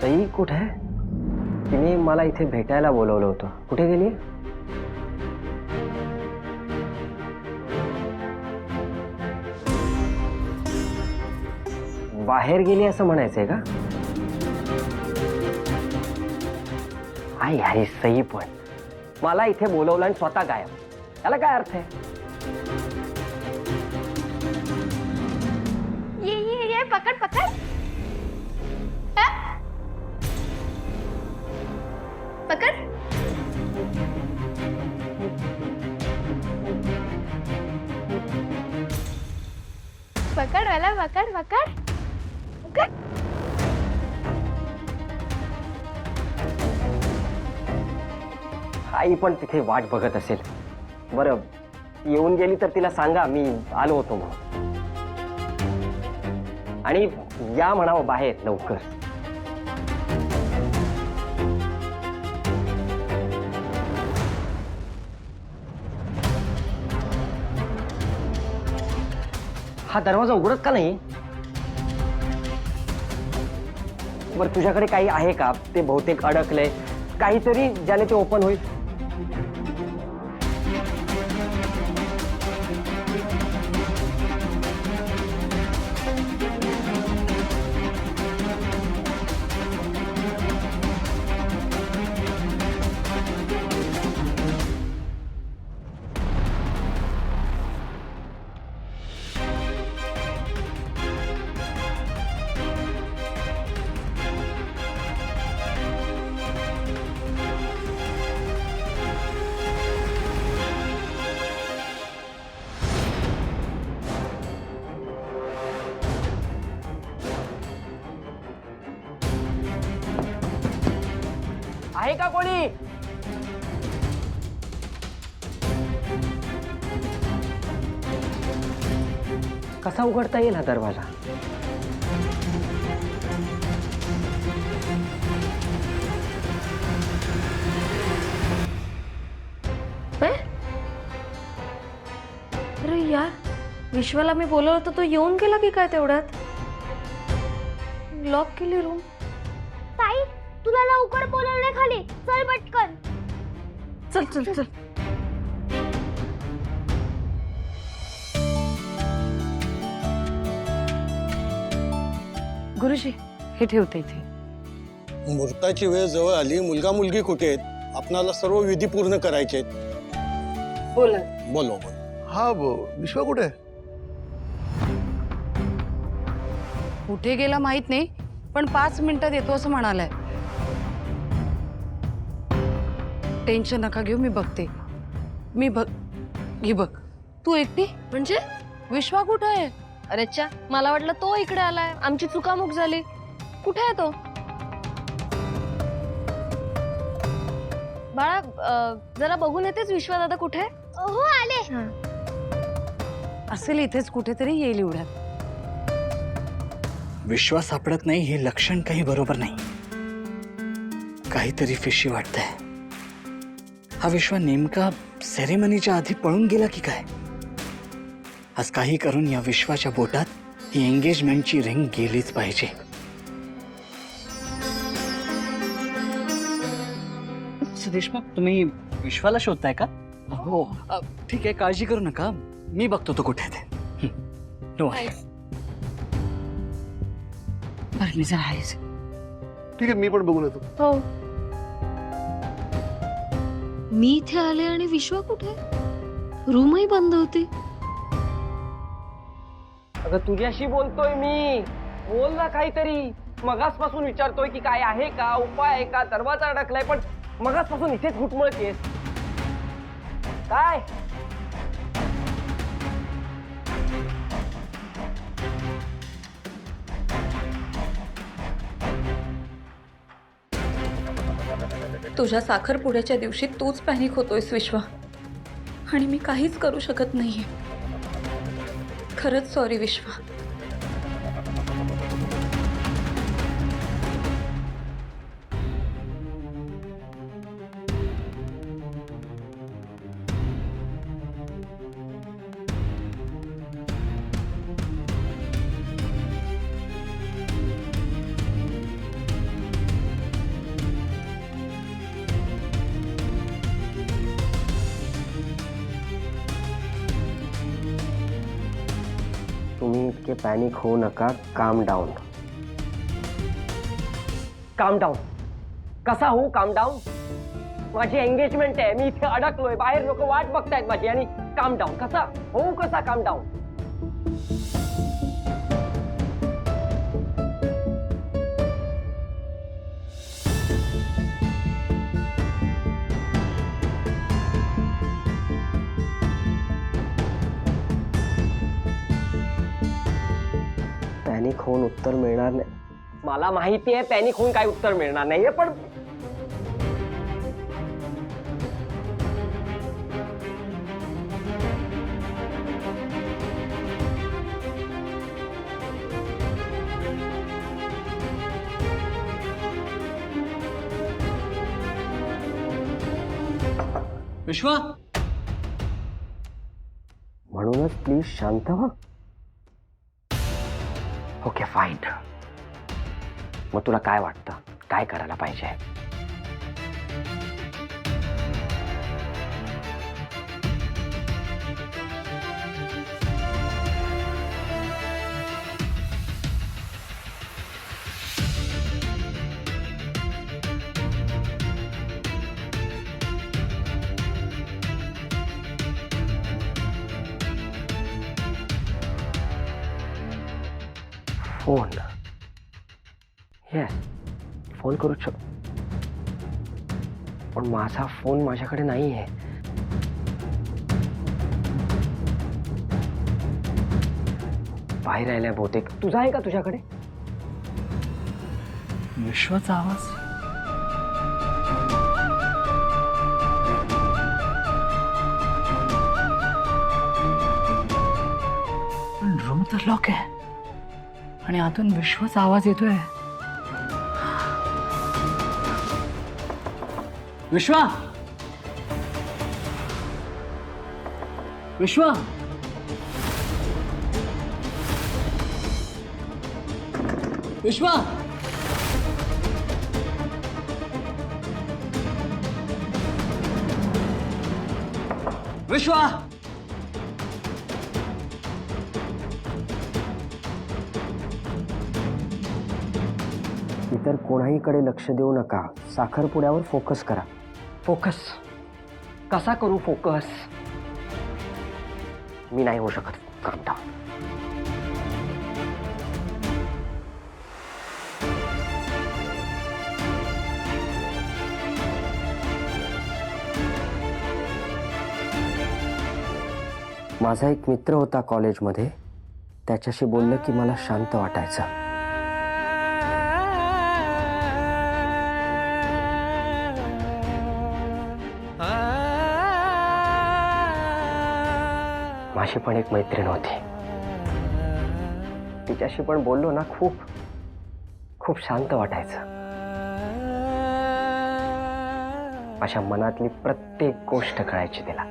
सई कुठे आहे? तिने मला इथे भेटायला बोलवलं होतं. कुठे गेली? बाहेर गेली असं म्हणायचंय का? आई आई सई पण मला इथे बोलवलं आणि स्वतः गायब. याला काय अर्थ आहे? ये पकड़ पकड़. पकड़. पकड़ वाला पकड़ पकड़ पकड़. आई पण तिथे वाट बघत असेल. बरं येऊन गेली तर तिला सांगा मी आलो होतो म्हणून. आणि या म्हणावं बाहेर लवकर. हा दरवाजा उघडत का नाही? बरं तुझ्याकडे काही आहे का? ते बहुतेक अडकलंय. काहीतरी ज्याने ते ओपन होईल. आहे का कोणी? कसा उघडता येईल हा दरवाजा? अरे यार, विश्वाला मी बोलवलं होतं, तो येऊन गेला की काय तेवढ्यात? लॉक केली रूम. ताई, तुला लवकर बोलवलंय खाली. चल पटकन. चल चल चल. गुरुजी, हे ठेवते इथे. मुहूर्ताची वेळ जवळ आली. मुलगा मुलगी कुठे आहेत? आपणाला सर्व विधी पूर्ण करायचे आहेत. बोला. बोलो. हा विश्वा कुठे आहे? कुठे गेला माहित नाही, पण 5 मिनिटात येतो असं म्हणालाय. टेन्शन नका घेऊ, मी बघते. ही बघ. तू एकटी? म्हणजे? विश्वा कुठे आहे? अरे च्या, मला वाटलं तो इकडे आलाय. आमची चुकामुक झाली. कुठे आहे तो? बाळा, जरा बघून येतेस विश्वा दादा कुठे आहे? हो आले. असेल इथेच कुठेतरी, येईल एवढ्यात. विश्वास सापडत नाही हे लक्षण काही बरोबर नाही. काहीतरी फिशी वाटतंय. हा विश्वा नेमका सेरेमनीच्या आधी पळून गेला की काय? आज काही करून या विश्वाच्या बोटात ही एंगेजमेंटची रिंग गेलीच पाहिजे. देशमुख, तुम्ही विश्वाला शोधताय का? हो ठीक आहे, काळजी करू नका. मी बघतो तो कुठे ते. नो बरं, मी जरा आहेच. ठीक आहे, मी पण बघून येतो. हो. मी इथे आले आणि विश्वा कुठे? रूमही बंद होती. अगं तुझ्याशी बोलतोय मी. बोल ना काहीतरी. मगासपासून विचारतोय की काय आहे का, उपाय आहे का, दरवाजा अडकलाय, पण मगासपासून इथेच घुटमळतेस. काय? तुझ्या साखरपुड्याच्या दिवशी तूच पॅनिक होतोयस विश्वा, आणि मी काहीच करू शकत नाहीये. खरंच सॉरी विश्वा. इतके पॅनिक होऊ नका. काम डाऊन. काम डाऊन. कसा होऊ काम डाऊन? माझी एंगेजमेंट आहे, मी इथे अडकलोय, बाहेर लोक वाट बघतायत माझी, आणि काम डाऊन कसा होऊ? कसा काम डाऊन? पॅनिक होऊन उत्तर मिळणार नाही. मला माहिती आहे पॅनिक होऊन काय उत्तर मिळणार नाहीये, पण विश्वा, म्हणूनच प्लीज शांत व्हा. Okay fine. मग तुला काय वाटतं, काय करायला पाहिजे? फोन. येस, फोन करू शकतो, पण माझा फोन माझ्याकडे नाही आहे. बाहेर राहिलाय बहुतेक. तुझा आहे का तुझ्याकडे? विश्वाचा आवाज. पण रूम तर लॉक आहे आणि आतून विश्वाचा आवाज येतोय. विश्वा, विश्वा, विश्वा, विश्वा. इतर कोणाहीकडे लक्ष देऊ नका. साखरपुड्यावर फोकस करा. फोकस कसा करू? फोकस मी नाही होऊ शकत. काम डाऊन. माझा एक मित्र होता कॉलेजमध्ये, त्याच्याशी बोललं की मला शांत वाटायचं. माझी पण एक मैत्रीण होती, तिच्याशी पण बोललो ना खूप खूप शांत वाटायचं. माझ्या मनातली प्रत्येक गोष्ट कळायची तिला.